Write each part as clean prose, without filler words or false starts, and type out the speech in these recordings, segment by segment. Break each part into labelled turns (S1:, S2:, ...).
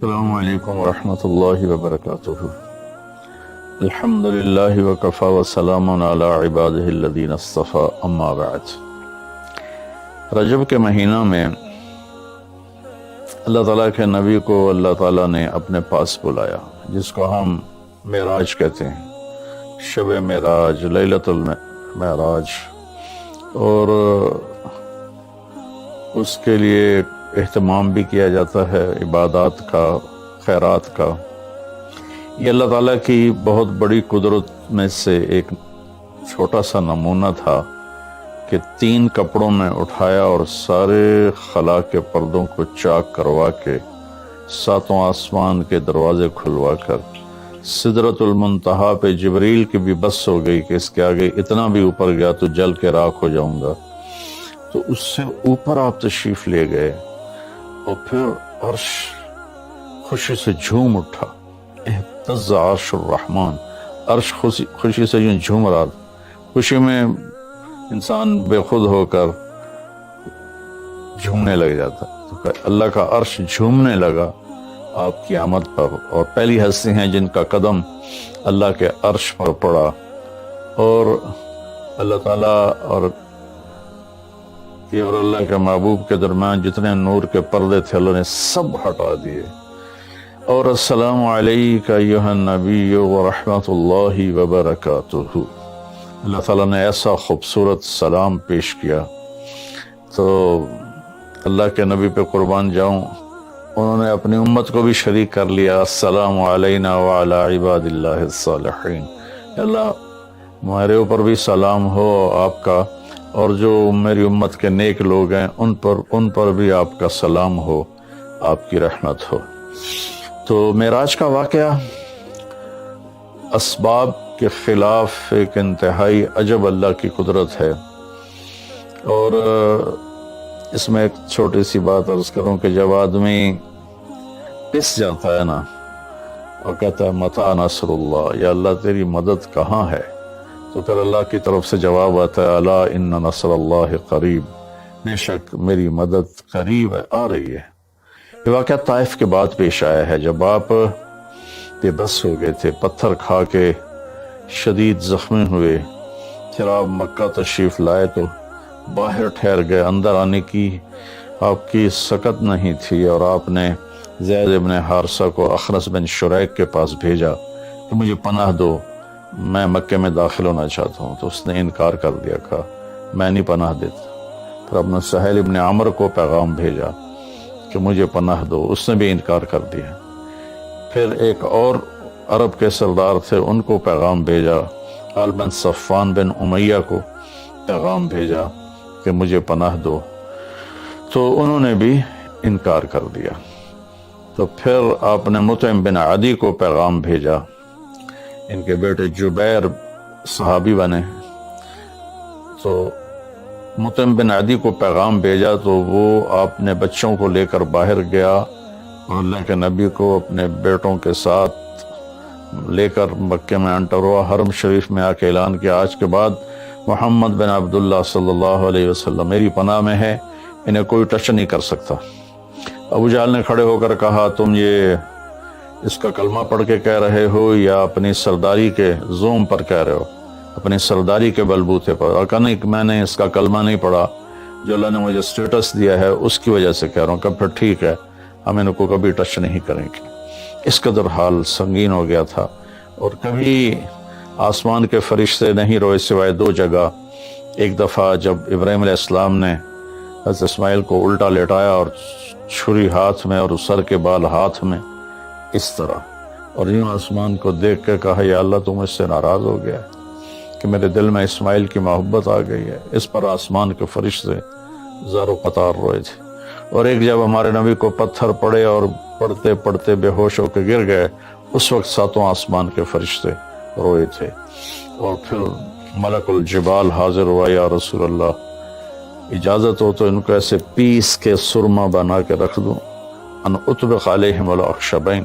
S1: السلام علیکم ورحمۃ اللہ وبرکاتہ۔ الحمد للہ وکفی وسلام علی عبادہ الذین اصطفی، اما بعد۔ رجب کے مہینہ میں اللہ تعالیٰ کے نبی کو اللہ تعالیٰ نے اپنے پاس بلایا، جس کو ہم معراج کہتے ہیں، شب معراج، لیلۃ المعراج، اور اس کے لیے اہتمام بھی کیا جاتا ہے، عبادات کا، خیرات کا۔ یہ اللہ تعالیٰ کی بہت بڑی قدرت میں سے ایک چھوٹا سا نمونہ تھا کہ 3 کپڑوں میں اٹھایا اور سارے خلا کے پردوں کو چاک کروا کے 7 آسمان کے دروازے کھلوا کر سدرۃ المنتہا پہ جبریل کی بھی بس ہو گئی کہ اس کے آگے اتنا بھی اوپر گیا تو جل کے راکھ ہو جاؤں گا، تو اس سے اوپر آپ تشریف لے گئے، اور پھر عرش خوشی سے جھوم اٹھا، اہتز عرش الرحمن، عرش خوشی سے یوں جھوم رہا، خوشی میں انسان بے خود ہو کر جھومنے لگ جاتا، تو اللہ کا عرش جھومنے لگا آپ کی آمد پر، اور پہلی ہستی ہیں جن کا قدم اللہ کے عرش پر پڑا، اور اللہ تعالیٰ اور اللہ کے محبوب کے درمیان جتنے نور کے پردے تھے اللہ نے سب ہٹا دیے، اور السلام علیک ایھا النبی ورحمۃ اللہ وبرکاتہ، اللہ تعالیٰ نے ایسا خوبصورت سلام پیش کیا۔ تو اللہ کے نبی پہ قربان جاؤں، انہوں نے اپنی امت کو بھی شریک کر لیا، السلام علینا وعلی عباد اللہ الصالحین، اللہ ہمارے اوپر بھی سلام ہو آپ کا، اور جو میری امت کے نیک لوگ ہیں ان پر بھی آپ کا سلام ہو، آپ کی رحمت ہو۔ تو معراج کا واقعہ اسباب کے خلاف ایک انتہائی عجب اللہ کی قدرت ہے، اور اس میں ایک چھوٹی سی بات عرض کروں کہ جب آدمی پس جاتا ہے نا اور کہتا ہے متى نصر اللہ، یا اللہ تیری مدد کہاں ہے، تو پھر اللہ کی طرف سے جواب آتا ہے الا ان نصر اللہ قریب، بے شک میری مدد قریب ہے، آ رہی ہے۔ یہ واقعہ طائف کے بعد پیش آیا ہے، جب آپ بے بس ہو گئے تھے، پتھر کھا کے شدید زخمی ہوئے، پھر آپ مکہ تشریف لائے تو باہر ٹھہر گئے، اندر آنے کی آپ کی سکت نہیں تھی، اور آپ نے زید ابن حارثہ کو اخنس بن شریک کے پاس بھیجا کہ مجھے پناہ دو، میں مکے میں داخل ہونا چاہتا ہوں، تو اس نے انکار کر دیا، کہا میں نہیں پناہ دیتا۔ پھر اپنے سہیل ابن عمر کو پیغام بھیجا کہ مجھے پناہ دو، اس نے بھی انکار کر دیا۔ پھر ایک اور عرب کے سردار تھے، ان کو پیغام بھیجا، آل بن صفان بن امیہ کو پیغام بھیجا کہ مجھے پناہ دو، تو انہوں نے بھی انکار کر دیا۔ تو پھر آپ نے مطعم بن عدی کو پیغام بھیجا، ان کے بیٹے جبیر صحابی بنے، تو مطعم بن عدی کو پیغام بھیجا، تو وہ آپ نے بچوں کو لے کر باہر گیا، اور اللہ کے نبی کو اپنے بیٹوں کے ساتھ لے کر مکے میں انٹر ہوا، حرم شریف میں آ کے اعلان کیا آج کے بعد محمد بن عبداللہ صلی اللہ علیہ وسلم میری پناہ میں ہے، انہیں کوئی ٹچ نہیں کر سکتا۔ ابو جہل نے کھڑے ہو کر کہا تم یہ اس کا کلمہ پڑھ کے کہہ رہے ہو یا اپنی سرداری کے زوم پر کہہ رہے ہو، اپنی سرداری کے بلبوتے پر؟ اور کہا نہیں، میں نے اس کا کلمہ نہیں پڑھا، جو اللہ نے مجھے سٹیٹس دیا ہے اس کی وجہ سے کہہ رہا ہوں۔ کہ پھر ٹھیک ہے، ہم ان کو کبھی ٹچ نہیں کریں گے۔ اس قدر حال سنگین ہو گیا تھا، اور کبھی آسمان کے فرشتے نہیں روئے سوائے 2 جگہ۔ ایک دفعہ جب ابراہیم علیہ السلام نے حضرت اسماعیل کو الٹا لٹایا اور چھری ہاتھ میں اور سر کے بال ہاتھ میں، اس طرح، اور یوں آسمان کو دیکھ کے کہا یا اللہ تم اس سے ناراض ہو گیا ہے کہ میرے دل میں اسماعیل کی محبت آ گئی ہے۔ اس پر آسمان کے فرشتے زار و قطار روئے تھے۔ اور ایک جب ہمارے نبی کو پتھر پڑے اور پڑھتے پڑھتے بے ہوش ہو کے گر گئے، اس وقت 7 آسمان کے فرشتے روئے تھے۔ اور پھر ملک الجبال حاضر ہوا، یا رسول اللہ اجازت ہو تو ان کو ایسے پیس کے سرما بنا کے رکھ دوں، ان اطبق علیہم الاخشبین۔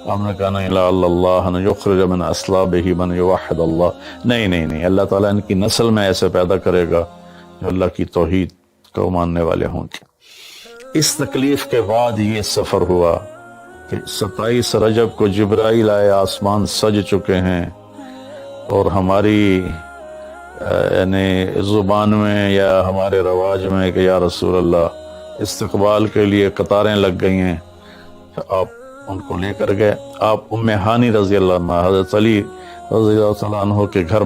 S1: ہم نے کہا نہیں، لا اللہ ان یخرج من اصلابہ من یوحد اللہ، نہیں، اللہ تعالیٰ ان کی نسل میں ایسے پیدا کرے گا جو اللہ کی توحید کو ماننے والے ہوں گے۔ اس تکلیف کے بعد یہ سفر ہوا کہ 27 رجب کو جبرائیل آئے، آسمان سج چکے ہیں، اور ہماری یعنی زبان میں یا ہمارے رواج میں کہ یا رسول اللہ استقبال کے لیے قطاریں لگ گئی ہیں، آپ ان کو لے کر گئے۔ آپ ام ہانی رضی اللہ عنہ، حضرت علی رضی اللہ تعالیٰ عنہ کے گھر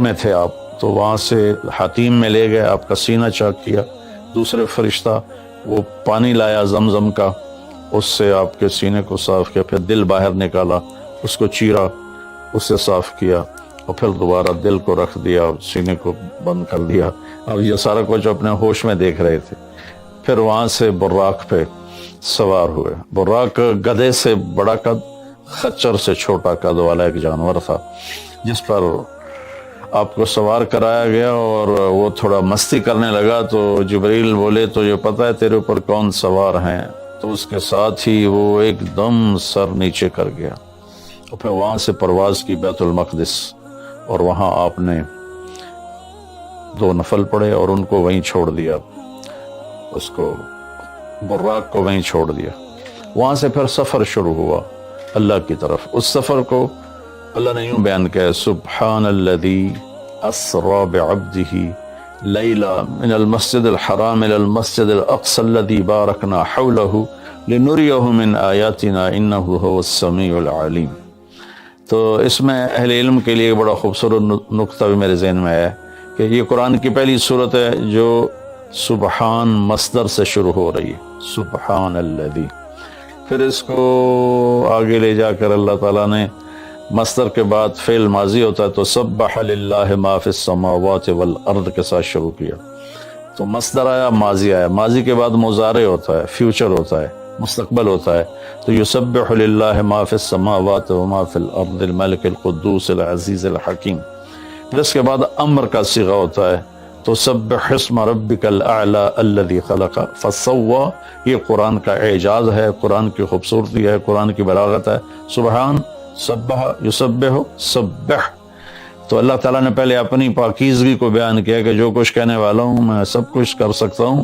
S1: میں تھے آپ، تو وہاں سے حتیم میں لے گئے، آپ کا سینہ چاک کیا، دوسرے فرشتہ وہ پانی لایا زمزم کا، اس سے آپ کے سینے کو صاف کیا، پھر دل باہر نکالا، اس کو چیرا، اس سے صاف کیا، اور پھر دوبارہ دل کو رکھ دیا، سینے کو بند کر دیا۔ اب یہ سارا کچھ اپنے ہوش میں دیکھ رہے تھے۔ پھر وہاں سے براق پہ سوار ہوئے۔ براق گدھے سے بڑا قد، خچر سے چھوٹا قد والا ایک جانور تھا، جس پر آپ کو سوار کرایا گیا، اور وہ تھوڑا مستی کرنے لگا تو جبریل بولے تو یہ پتہ ہے تیرے اوپر کون سوار ہیں؟ تو اس کے ساتھ ہی وہ ایک دم سر نیچے کر گیا، اور پھر وہاں سے پرواز کی بیت المقدس، اور وہاں آپ نے 2 نفل پڑھے اور ان کو وہیں چھوڑ دیا، اس کو براق کو وہیں چھوڑ دیا۔ وہاں سے پھر سفر شروع ہوا اللہ کی طرف۔ اس سفر کو اللہ نے یوں بیان کیا، سبحان الذی اسری بعبدہ لیلا من المسجد الحرام الى المسجد الاقصى الذی بارکنا حولہ لنریہ من آیاتنا انہ هو السمیع العلیم۔ تو اس میں اہل علم کے لیے بڑا خوبصورت نقطہ بھی میرے ذہن میں ہے کہ یہ قرآن کی پہلی صورت ہے جو سبحان مصدر سے شروع ہو رہی ہے، سبحان الذی۔ پھر اس کو آگے لے جا کر اللہ تعالیٰ نے مصدر کے بعد فعل ماضی ہوتا ہے تو سبح للہ ما فی السماوات والارض کے ساتھ شروع کیا، تو مصدر آیا، ماضی آیا، ماضی کے بعد مضارع ہوتا ہے، فیوچر ہوتا ہے، مستقبل ہوتا ہے، تو یسبح للہ ما فی السماوات وما فی الارض الملک القدوس العزیز الحکیم۔ پھر اس کے بعد امر کا صیغہ ہوتا ہے تو سبح اسم ربک الاعلی الذی خلق فسوی۔ یہ قرآن کا اعجاز ہے، قرآن کی خوبصورتی ہے، قرآن کی بلاغت ہے۔ سبحان، سبح، یسبح، سبح۔ تو اللہ تعالیٰ نے پہلے اپنی پاکیزگی کو بیان کیا کہ جو کچھ کہنے والا ہوں میں سب کچھ کر سکتا ہوں،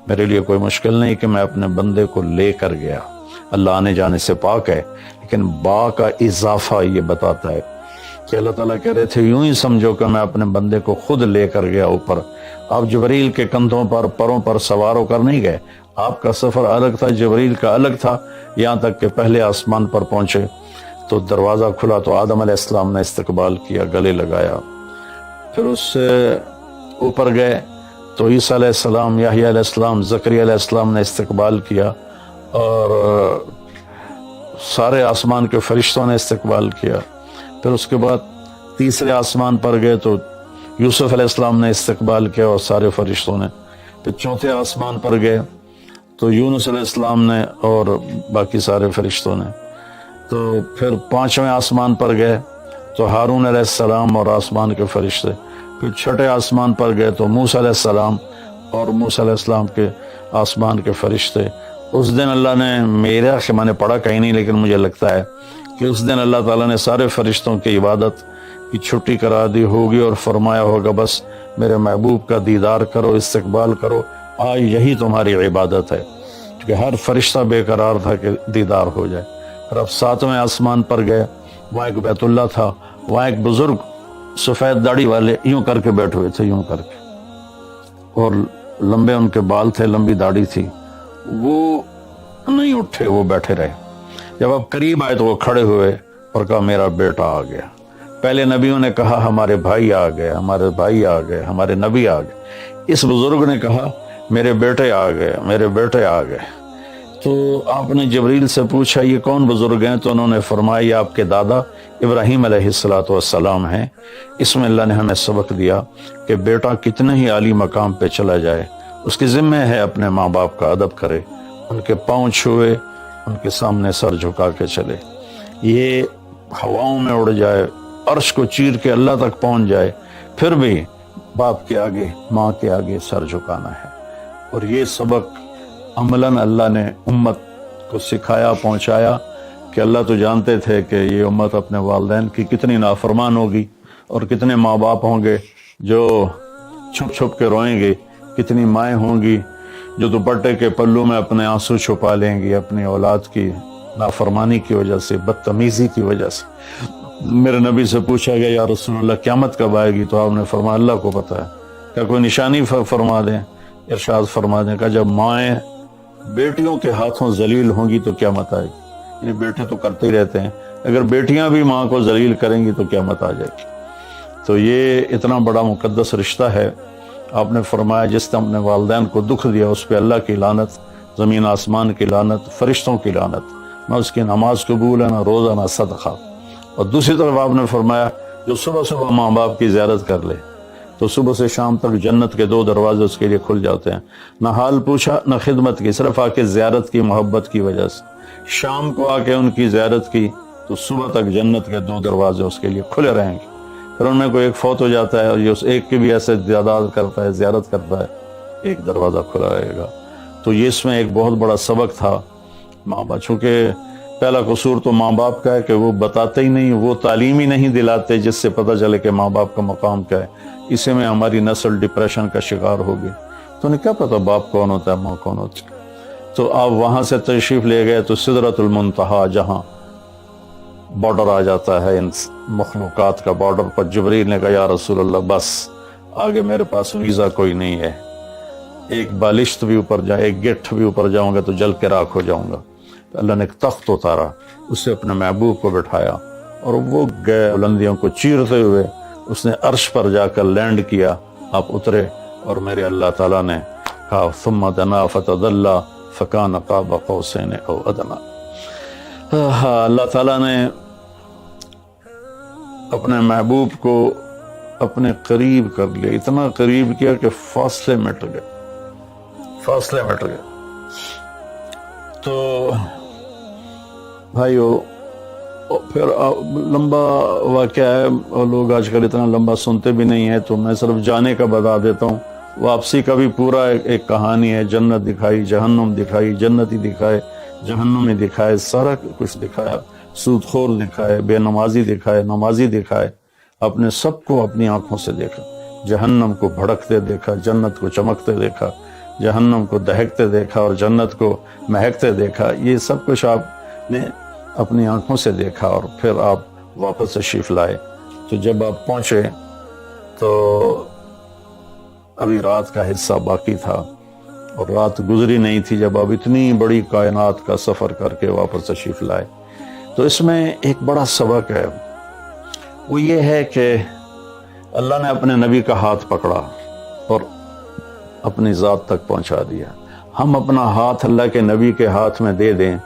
S1: میرے لیے کوئی مشکل نہیں کہ میں اپنے بندے کو لے کر گیا۔ اللہ آنے جانے سے پاک ہے، لیکن با کا اضافہ یہ بتاتا ہے کہ اللہ تعالیٰ کہہ رہے تھے یوں ہی سمجھو کہ میں اپنے بندے کو خود لے کر گیا اوپر۔ آپ جبریل کے کندھوں پر، پروں پر سوار ہو کر نہیں گئے، آپ کا سفر الگ تھا، جبریل کا الگ تھا، یہاں تک کہ پہلے آسمان پر پہنچے تو دروازہ کھلا تو آدم علیہ السلام نے استقبال کیا، گلے لگایا۔ پھر اس سے اوپر گئے تو عیسیٰ علیہ السلام، یحییٰ علیہ السلام، زکریا علیہ السلام نے استقبال کیا، اور سارے آسمان کے فرشتوں نے استقبال کیا۔ پھر اس کے بعد تیسرے آسمان پر گئے تو یوسف علیہ السلام نے استقبال کیا اور سارے فرشتوں نے۔ پھر چوتھے آسمان پر گئے تو یونس علیہ السلام نے اور باقی سارے فرشتوں نے۔ تو پھر پانچویں آسمان پر گئے تو ہارون علیہ السلام اور آسمان کے فرشتے۔ پھر چھٹے آسمان پر گئے تو موسیٰ علیہ السلام اور موسیٰ علیہ السلام کے آسمان کے فرشتے۔ اس دن اللہ نے، میرا میں نے پڑھا کہیں نہیں لیکن مجھے لگتا ہے کہ اس دن اللہ تعالیٰ نے سارے فرشتوں کی عبادت کی چھٹی کرا دی ہوگی اور فرمایا ہوگا بس میرے محبوب کا دیدار کرو، استقبال کرو، آج یہی تمہاری عبادت ہے، کیونکہ ہر فرشتہ بے قرار تھا کہ دیدار ہو جائے۔ پھر اب ساتویں آسمان پر گئے، وہاں ایک بیت اللہ تھا، وہاں ایک بزرگ سفید داڑھی والے یوں کر کے بیٹھے ہوئے تھے، یوں کر کے، اور لمبے ان کے بال تھے، لمبی داڑھی تھی، وہ نہیں اٹھے، وہ بیٹھے رہے۔ جب آپ قریب آئے تو وہ کھڑے ہوئے اور کہا میرا بیٹا آ گیا۔ پہلے نبیوں نے کہا ہمارے بھائی آ گئے، ہمارے بھائی آ گئے، ہمارے نبی آ گئے۔ اس بزرگ نے کہا میرے بیٹے آ گئے، میرے بیٹے آ گئے۔ تو آپ نے جبریل سے پوچھا یہ کون بزرگ ہیں؟ تو انہوں نے فرمایا یہ آپ کے دادا ابراہیم علیہ السلام ہیں۔ اس میں اللہ نے ہمیں سبق دیا کہ بیٹا کتنے ہی عالی مقام پہ چلا جائے، اس کی ذمہ ہے اپنے ماں باپ کا ادب کرے، ان کے پاؤں چھوئے، ان کے سامنے سر جھکا کے چلے، یہ ہواؤں میں اڑ جائے، عرش کو چیر کے اللہ تک پہنچ جائے، پھر بھی باپ کے آگے، ماں کے آگے سر جھکانا ہے۔ اور یہ سبق عملاً اللہ نے امت کو سکھایا، پہنچایا کہ اللہ تو جانتے تھے کہ یہ امت اپنے والدین کی کتنی نافرمان ہوگی، اور کتنے ماں باپ ہوں گے جو چھپ چھپ کے روئیں گے، کتنی مائیں ہوں گی جو دوپٹے کے پلو میں اپنے آنسو چھپا لیں گی اپنی اولاد کی نافرمانی کی وجہ سے، بدتمیزی کی وجہ سے۔ میرے نبی سے پوچھا گیا یا رسول اللہ قیامت کب آئے گی؟ تو آپ نے فرمایا اللہ کو پتہ ہے۔ کیا کوئی نشانی فرما دیں؟ ارشاد فرما دیں کہ جب مائیں بیٹیوں کے ہاتھوں ذلیل ہوں گی تو قیامت آئے گی۔ یعنی بیٹے تو کرتے ہی رہتے ہیں، اگر بیٹیاں بھی ماں کو ذلیل کریں گی تو قیامت آ جائے گی۔ تو یہ اتنا بڑا مقدس رشتہ ہے۔ آپ نے فرمایا جس نے اپنے والدین کو دکھ دیا اس پہ اللہ کی لعنت، زمین آسمان کی لعنت، فرشتوں کی لعنت، نہ اس کی نماز قبول ہے، نہ روزہ، نہ صدقہ۔ اور دوسری طرف آپ نے فرمایا جو صبح صبح ماں باپ کی زیارت کر لے تو صبح سے شام تک جنت کے 2 دروازے اس کے لیے کھل جاتے ہیں۔ نہ حال پوچھا نہ خدمت کی، صرف آ کے زیارت کی محبت کی وجہ سے۔ شام کو آ کے ان کی زیارت کی تو صبح تک جنت کے 2 دروازے اس کے لیے کھلے رہیں گے۔ پھر ان میں کوئی ایک فوت ہو جاتا ہے اور یہ اس ایک کی بھی ایسے زیادت کرتا ہے، زیارت کرتا ہے، ایک دروازہ کھلا رہے گا۔ تو یہ اس میں ایک بہت بڑا سبق تھا ماں باپ، چونکہ پہلا قصور تو ماں باپ کا ہے کہ وہ بتاتے ہی نہیں، وہ تعلیم ہی نہیں دلاتے جس سے پتہ چلے کہ ماں باپ کا مقام کیا ہے۔ اسی میں ہماری نسل ڈپریشن کا شکار ہوگی۔ تو انہیں کیا پتا باپ کون ہوتا ہے، ماں کون ہوتی ہے؟ تو آپ وہاں سے تشریف لے گئے تو سدرۃ المنتہا، جہاں بارڈر آ جاتا ہے ان مخلوقات کا، بارڈر پر جبریل نے کہا یا رسول اللہ بس آگے میرے پاس ویزا کوئی نہیں ہے، ایک بالشت بھی اوپر جائے، ایک گٹھ بھی اوپر جاؤں گا تو جل کے راکھ ہو جاؤں گا۔ تو اللہ نے ایک تخت اتارا، اس سے اپنے محبوب کو بٹھایا اور وہ گئے بلندیوں کو چیرتے ہوئے، اس نے عرش پر جا کر لینڈ کیا، آپ اترے اور میرے اللہ تعالیٰ نے کہا ثم دنا فتدلی فکان قاب قوسین او ادنا۔ اللہ تعالیٰ نے اپنے محبوب کو اپنے قریب کر لیا، اتنا قریب کیا کہ فاصلے مٹ گئے، فاصلے مٹ گئے۔ تو بھائیو پھر لمبا واقعہ ہے اور لوگ آج کل اتنا لمبا سنتے بھی نہیں ہیں، تو میں صرف جانے کا بتا دیتا ہوں۔ واپسی کا بھی پورا ایک کہانی ہے، جنت دکھائی، جہنم دکھائی، جنتی دکھائے، جہنمی دکھائے، سارا کچھ دکھایا، سود خور دکھائے، بے نمازی دکھائے، نمازی دکھائے، اپنے سب کو اپنی آنکھوں سے دیکھا، جہنم کو بھڑکتے دیکھا، جنت کو چمکتے دیکھا، جہنم کو دہکتے دیکھا اور جنت کو مہکتے دیکھا۔ یہ سب کچھ آپ نے اپنی آنکھوں سے دیکھا اور پھر آپ واپس تشریف لائے۔ تو جب آپ پہنچے تو ابھی رات کا حصہ باقی تھا اور رات گزری نہیں تھی جب آپ اتنی بڑی کائنات کا سفر کر کے واپس تشریف لائے۔ تو اس میں ایک بڑا سبق ہے، وہ یہ ہے کہ اللہ نے اپنے نبی کا ہاتھ پکڑا اور اپنی ذات تک پہنچا دیا۔ ہم اپنا ہاتھ اللہ کے نبی کے ہاتھ میں دے دیں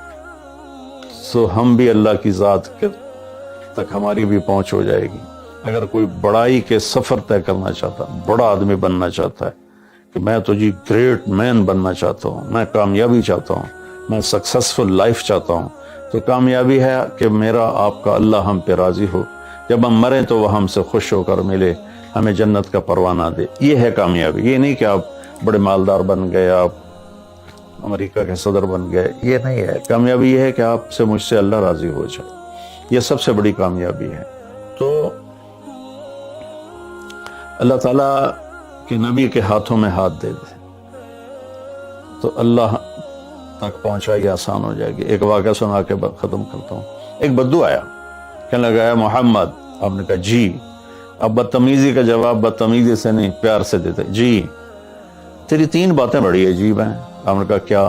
S1: تو ہم بھی اللہ کی ذات تک ہماری بھی پہنچ ہو جائے گی۔ اگر کوئی بڑائی کے سفر طے کرنا چاہتا، بڑا آدمی بننا چاہتا ہے کہ میں تو جی گریٹ مین بننا چاہتا ہوں، میں کامیابی چاہتا ہوں، میں سکسیسفل لائف چاہتا ہوں، تو کامیابی ہے کہ میرا آپ کا اللہ ہم پہ راضی ہو، جب ہم مریں تو وہ ہم سے خوش ہو کر ملے، ہمیں جنت کا پروانہ دے۔ یہ ہے کامیابی۔ یہ نہیں کہ آپ بڑے مالدار بن گئے، آپ امریکہ کے صدر بن گئے، یہ نہیں ہے۔ کامیابی یہ ہے کہ آپ سے، مجھ سے اللہ راضی ہو جائے، یہ سب سے بڑی کامیابی ہے۔ تو اللہ تعالیٰ کے نبی کے ہاتھوں میں ہاتھ دے دے تو اللہ تک پہنچائی آسان ہو جائے گی۔ ایک واقعہ سنا کے ختم کرتا ہوں۔ ایک بدو آیا، کہنے لگا ہے محمد، آپ نے کہا جی۔ اب بدتمیزی کا جواب بدتمیزی سے نہیں، پیار سے دیتے، جی تیری 3 باتیں بڑی عجیب ہیں۔ آپ نے کہا کیا؟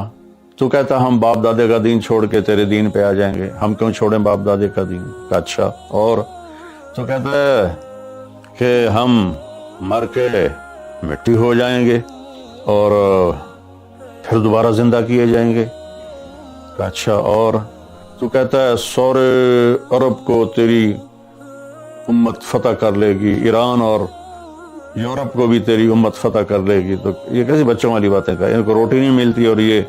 S1: تو کہتا ہم باپ دادے کا دین چھوڑ کے تیرے دین پہ آ جائیں گے۔ ہم کیوں چھوڑیں باپ دادے کا دین؟ کہا اچھا اور؟ تو کہتا ہے کہ ہم مر کے مٹی ہو جائیں گے اور پھر دوبارہ زندہ کیے جائیں گے۔ کہا اچھا اور؟ تو کہتا ہے سورے عرب کو تیری امت فتح کر لے گی، ایران اور یورپ کو بھی تیری امت فتح کر لے گی۔ تو یہ کیسی بچوں والی باتیں کہا، ان کو روٹی نہیں ملتی اور یہ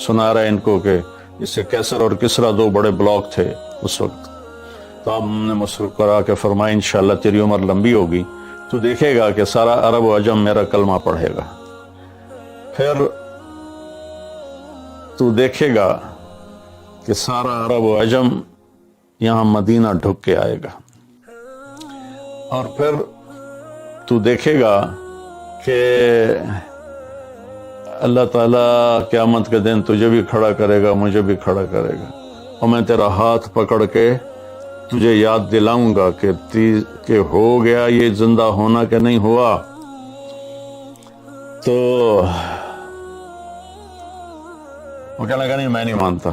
S1: سنا رہا ہے ان کو کہ اس سے کیسر اور کسرا 2 بڑے بلاک تھے اس وقت۔ تو آپ نے مسرور کرا کے فرمایا انشاءاللہ تیری عمر لمبی ہوگی تو دیکھے گا کہ سارا عرب و عجم میرا کلمہ پڑھے گا، پھر تو دیکھے گا کہ سارا عرب و عجم یہاں مدینہ ڈھک کے آئے گا، اور پھر تو دیکھے گا کہ اللہ تعالیٰ قیامت کے دن تجھے بھی کھڑا کرے گا، مجھے بھی کھڑا کرے گا، اور میں تیرا ہاتھ پکڑ کے تجھے یاد دلاؤں گا کہ ہو گیا یہ زندہ ہونا کہ نہیں ہوا۔ تو وہ کہنے لگا نہیں میں نہیں مانتا،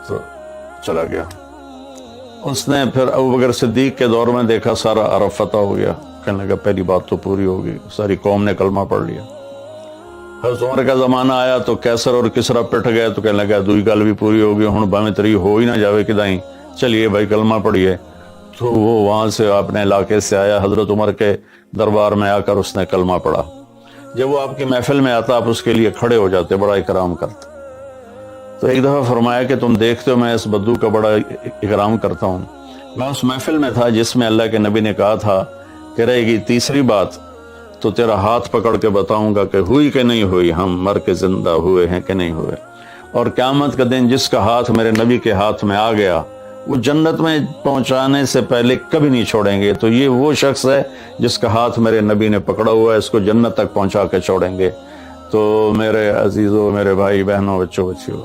S1: تو چلا گیا۔ اس نے پھر ابوبکر صدیق کے دور میں دیکھا سارا عرب فتح ہو گیا، کہنے لگا پہلی بات تو پوری ہوگی، ساری قوم نے کلمہ پڑھ لیا۔ حضرت عمر کا زمانہ آیا تو کیسر اور کسرا پٹ گئے، تو کہنے لگا دوئی گل بھی پوری ہوگی، ہن باویں تری ہو ہی نہ جاوے کدائیں، چلیے بھائی کلمہ پڑھیے۔ تو وہ وہاں سے اپنے علاقے سے آیا، حضرت عمر کے دربار میں آ کر اس نے کلمہ پڑھا۔ جب وہ آپ کی محفل میں آتا آپ اس کے لیے کھڑے ہو جاتے، بڑا اکرام کرتے۔ تو ایک دفعہ فرمایا کہ تم دیکھتے ہو میں اس بدو کا بڑا اکرام کرتا ہوں، میں اس محفل میں تھا جس میں اللہ کے نبی نے کہا تھا کہ رہے گی تیسری بات تو تیرا ہاتھ پکڑ کے بتاؤں گا کہ ہوئی کہ نہیں ہوئی، ہم مر کے زندہ ہوئے ہیں کہ نہیں ہوئے۔ اور قیامت کا دن جس کا ہاتھ میرے نبی کے ہاتھ میں آ گیا وہ جنت میں پہنچانے سے پہلے کبھی نہیں چھوڑیں گے۔ تو یہ وہ شخص ہے جس کا ہاتھ میرے نبی نے پکڑا ہوا ہے، اس کو جنت تک پہنچا کے چھوڑیں گے۔ تو میرے عزیزوں، میرے بھائی بہنوں، بچوں بچیوں،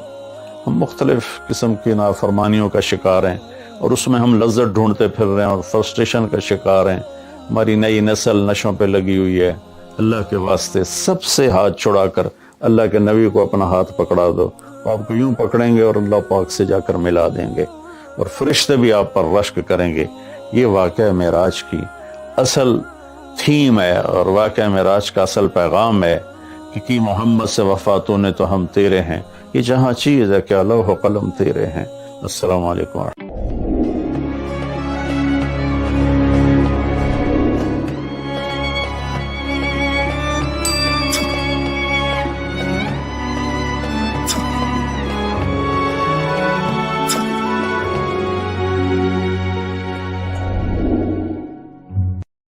S1: ہم مختلف قسم کی نافرمانیوں کا شکار ہیں اور اس میں ہم لذت ڈھونڈتے پھر رہے ہیں اور فرسٹریشن کا شکار ہیں۔ ہماری نئی نسل نشوں پہ لگی ہوئی ہے۔ اللہ کے واسطے سب سے ہاتھ چھڑا کر اللہ کے نبی کو اپنا ہاتھ پکڑا دو، آپ کو یوں پکڑیں گے اور اللہ پاک سے جا کر ملا دیں گے، اور فرشتے بھی آپ پر رشک کریں گے۔ یہ واقعہ معراج کی اصل تھیم ہے، اور واقعہ معراج کا اصل پیغام ہے کہ محمد سے وفاتوں نے تو ہم تیرے ہیں۔ یہ جہاں چیز ہے کہ لوح و قلم تیرے ہیں۔ السلام علیکم۔